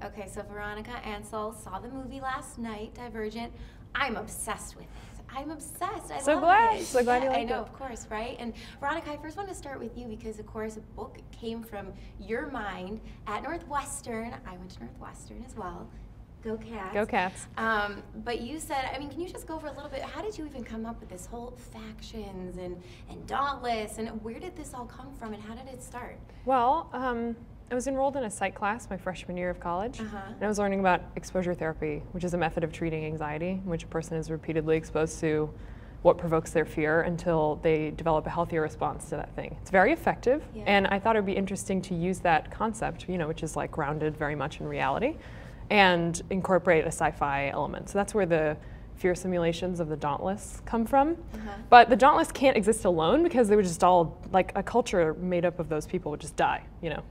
Okay, so Veronica, Ansel saw the movie last night, Divergent. I'm obsessed with it. I'm obsessed. I So love glad. it. So glad you liked I know, it. of course, right? And Veronica, I first want to start with you because, of course, a book came from your mind at Northwestern. I went to Northwestern as well. Go Cats. Go Cats. But you said, I mean, can you just go over a little bit, how did you even come up with this whole factions and Dauntless, and where did this all come from, and how did it start? Well, I was enrolled in a psych class my freshman year of college, and I was learning about exposure therapy, which is a method of treating anxiety in which a person is repeatedly exposed to what provokes their fear until they develop a healthier response to that thing. It's very effective, and I thought it would be interesting to use that concept, you know, which is like grounded very much in reality, and incorporate a sci-fi element. So that's where the fear simulations of the Dauntless come from. But the Dauntless can't exist alone because they would just all, like a culture made up of those people would just die, you know,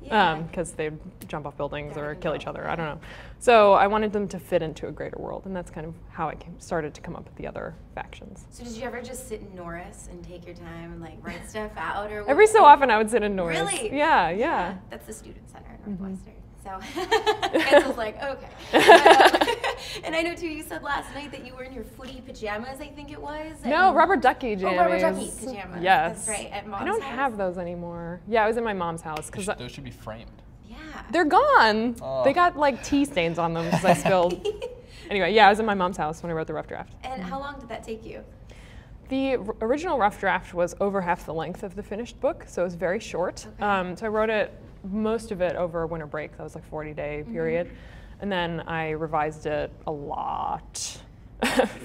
because they'd jump off buildings or kill each other, I don't know. So I wanted them to fit into a greater world, and that's kind of how I started to come up with the other factions. So did you ever just sit in Norris and take your time and like write stuff out? Or Every so often I would sit in Norris. Really? Yeah. That's the student center at Northwestern. So Ansel's like, okay. And I know too, you said last night that you were in your footy pajamas, I think it was. No, rubber ducky jammies. Oh, rubber ducky pajamas. Yes. That's right, at Mom's I don't house. have those anymore. Yeah, I was in my mom's house. Those should be framed. Yeah. They're gone. Oh. They got like tea stains on them because I spilled. Anyway, yeah, I was in my mom's house when I wrote the rough draft. And how long did that take you? The original rough draft was over half the length of the finished book, so it was very short. So I wrote it, most of it over a winter break. That was like a 40-day period. And then I revised it a lot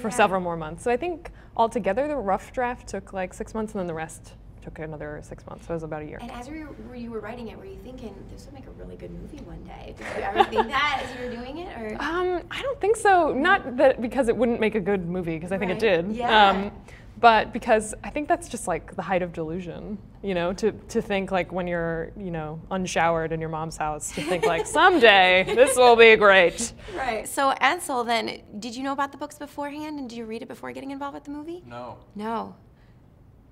for several more months. So I think altogether the rough draft took like 6 months, and then the rest took another 6 months. So it was about a year. And as you were writing it, were you thinking, this would make a really good movie one day? Did you ever think that as you were doing it? Or? I don't think so. Not that because it wouldn't make a good movie, because I think it did. Yeah. But because I think that's just like the height of delusion, you know, to think like when you're, you know, unshowered in your mom's house, to think like someday this will be great. Right. So Ansel, then, did you know about the books beforehand, and did you read it before getting involved with the movie? No. No.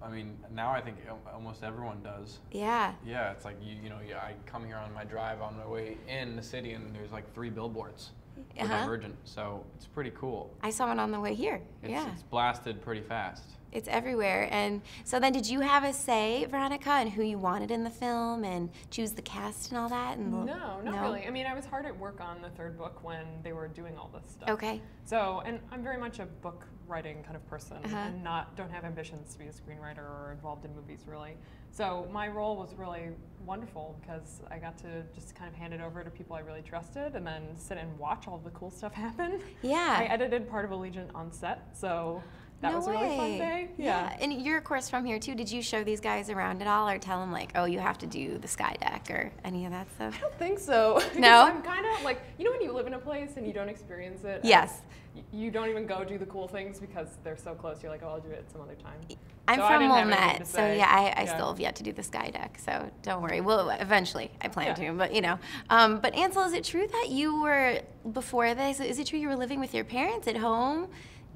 I mean, now I think almost everyone does. Yeah. Yeah, it's like, you know, I come here on my drive on my way in the city, and there's like 3 billboards for Divergent, so it's pretty cool. I saw one on the way here. It's blasted pretty fast. It's everywhere. And so then did you have a say, Veronica, in who you wanted in the film and choose the cast and all that? And No, not really. I mean, I was hard at work on the 3rd book when they were doing all this stuff. Okay. So, and I'm very much a book writing kind of person, and don't have ambitions to be a screenwriter or involved in movies, really. So my role was really wonderful because I got to just kind of hand it over to people I really trusted, and then sit and watch all the cool stuff happen. Yeah. I edited part of Allegiant on set, so that was a really fun day. Yeah. And you're, of course, from here, too. Did you show these guys around at all, or tell them, like, oh, you have to do the sky deck or any of that stuff? I don't think so. No? I'm kind of like, you know when you live in a place and you don't experience it? Yes. You don't even go do the cool things because they're so close. You're like, oh, I'll do it some other time. I'm So I from didn't have anything Wilmette, to so say. yeah, I still have yet to do the sky deck, so don't worry. Well, eventually, I plan to, but you know. But Ansel, is it true that you were, before this, is it true you were living with your parents at home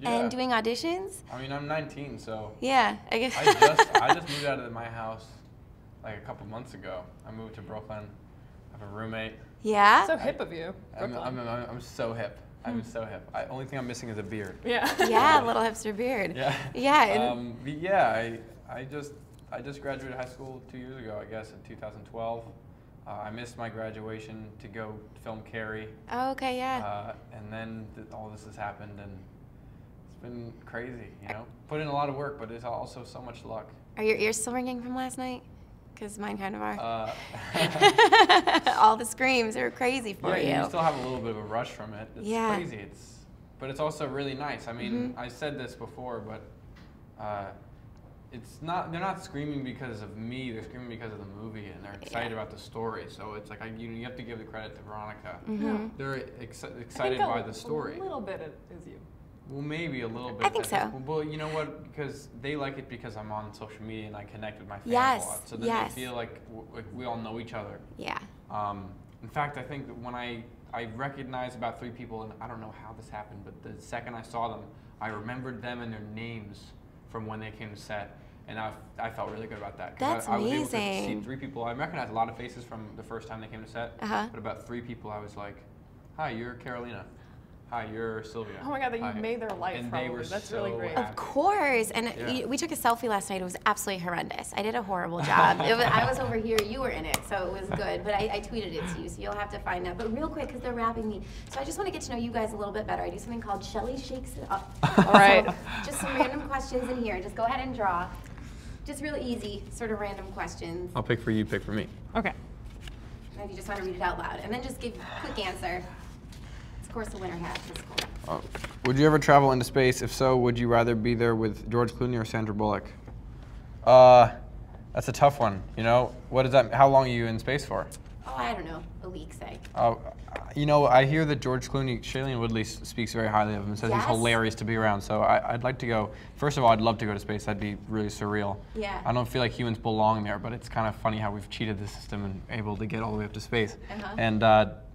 and doing auditions? I mean, I'm 19, so Yeah, I guess. I just moved out of my house like a couple months ago. I moved to Brooklyn. I have a roommate. Yeah? So hip of you. I'm so hip. I'm so hip. Only thing I'm missing is a beard. Yeah. Yeah, little hipster beard. Yeah. Yeah. I just graduated high school 2 years ago, I guess, in 2012. I missed my graduation to go film Carrie. Oh, okay, yeah. And then all this has happened, and it's been crazy, you know? Put in a lot of work, but it's also so much luck. Are your ears still ringing from last night? Because mine kind of are. All the screams are crazy for you. Yeah, you still have a little bit of a rush from it. It's Yeah. crazy. But it's also really nice. I mean, I said this before, but it's not. They're not screaming because of me. They're screaming because of the movie, and they're excited about the story. So it's like you have to give the credit to Veronica. They're excited by the story. A little bit is you. Well, maybe a little bit. I think so. Well, you know what? Because they like it because I'm on social media and I connect with my fans Yes, a lot. So then they feel like we all know each other. Yeah. In fact, I think that when I recognized about 3 people, and I don't know how this happened, but the second I saw them, I remembered them and their names from when they came to set. And I felt really good about that. That's I was able to amazing. see 3 people. I recognized a lot of faces from the first time they came to set, but about 3 people I was like, Hi, you're Carolina. Hi, you're Sylvia. Oh my God, that Hi. you made their life. And probably. they were That's so really great. happy. Of course. And Yeah. we took a selfie last night. It was absolutely horrendous. I did a horrible job. I was over here. You were in it, so it was good. But I tweeted it to you, so you'll have to find that. But real quick, because they're wrapping me. So I just want to get to know you guys a little bit better. I do something called Shelly Shakes It Up. All right. So just some random questions in here. Just go ahead and draw. Just real easy, sort of random questions. I'll pick for you, pick for me. Okay. And if you just want to read it out loud. And then just give a quick answer. Of course, the winner has this cool. Would you ever travel into space? If so, would you rather be there with George Clooney or Sandra Bullock? That's a tough one. You know, what is that? How long are you in space for? Oh, I don't know. A week, say. You know, I hear that George Clooney, Shailene Woodley speaks very highly of him and says he's Yes. hilarious to be around. So I'd like to go. First of all, I'd love to go to space. That'd be really surreal. Yeah. I don't feel like humans belong there, but it's kind of funny how we've cheated the system and able to get all the way up to space. Uh-huh. And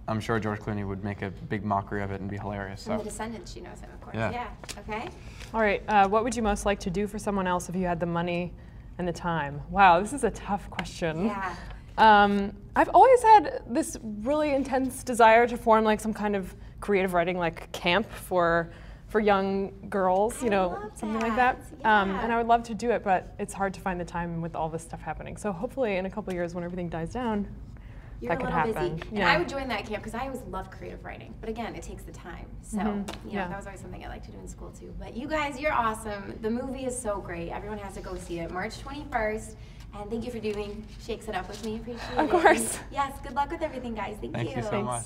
I'm sure George Clooney would make a big mockery of it and be hilarious. And So the Descendants, she knows him, of course. Yeah. Okay. All right. What would you most like to do for someone else if you had the money and the time? Wow, this is a tough question. Yeah. I've always had this really intense desire to form like some kind of creative writing like camp for young girls, you I know, love something like that. Yeah. And I would love to do it, but it's hard to find the time with all this stuff happening. So hopefully in a couple of years when everything dies down, You're that a could little happen. busy. And Yeah. I would join that camp because I always loved creative writing. But again, it takes the time. So, Yeah. that was always something I liked to do in school too. But you guys, you're awesome. The movie is so great. Everyone has to go see it. March 21st. And thank you for doing Shakes It Up with me. Appreciate it. Of course. And yes, good luck with everything, guys. Thank thank you so Thanks. much.